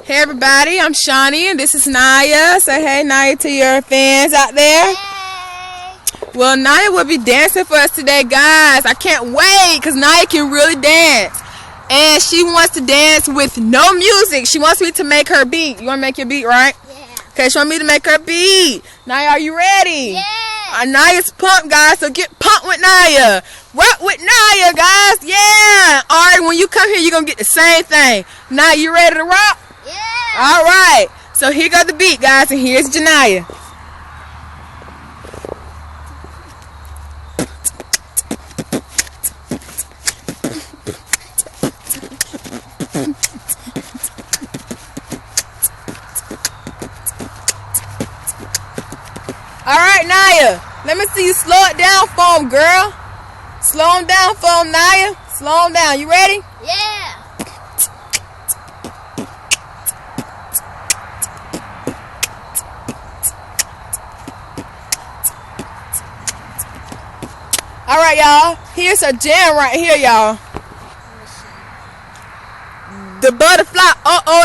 Hey everybody, I'm Shawnee and this is Naya. Say hey Naya to your fans out there. Hey. Well, Naya will be dancing for us today, guys. I can't wait because Naya can really dance. And she wants to dance with no music. She wants me to make her beat. You want to make your beat, right? Yeah. Okay, she wants me to make her beat. Naya, are you ready? Yeah. Naya's pumped, guys, so get pumped with Naya. Rock with Naya, guys. Yeah. Alright, when you come here, you're going to get the same thing. Naya, you ready to rock? Yeah. Alright. So here goes the beat, guys, and here's Janaya. Alright, Naya. Let me see you slow it down for him, girl. Slow him down for him, Naya. Slow him down. You ready? Yeah. Alright, y'all. Here's a jam right here, y'all. The butterfly,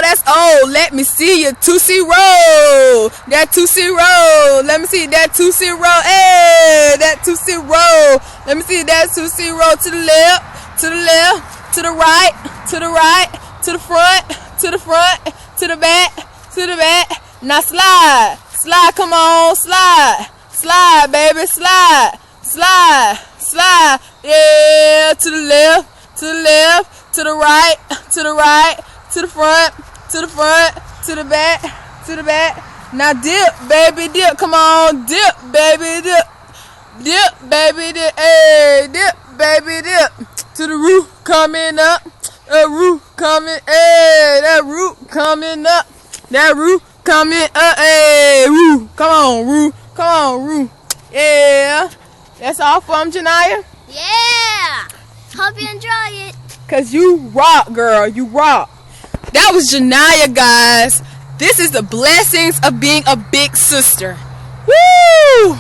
that's old. Let me see your Tootsie Roll. That Tootsie Roll. Let me see that Tootsie Roll. Hey, that Tootsie Roll. Let me see that Tootsie Roll to the left, to the left, to the right, to the right, to the front, to the front, to the back, to the back. Now slide. Slide, come on, slide. Slide, baby, slide. Slide, slide. Yeah, to the left, to the left. To the right, to the right, to the front, to the front, to the back, to the back. Now dip, baby, dip. Come on, dip, baby, dip. Dip, baby, dip. Hey, dip, baby, dip. To the roof coming up. That roof coming, hey, that roof coming up. That roof coming up, hey, roof. Come on, roof. Come on, roof. Yeah. That's all from Janaya? Yeah. Hope you enjoy it. Cause you rock, girl. You rock. That was Janaya, guys. This is the blessings of being a big sister. Woo!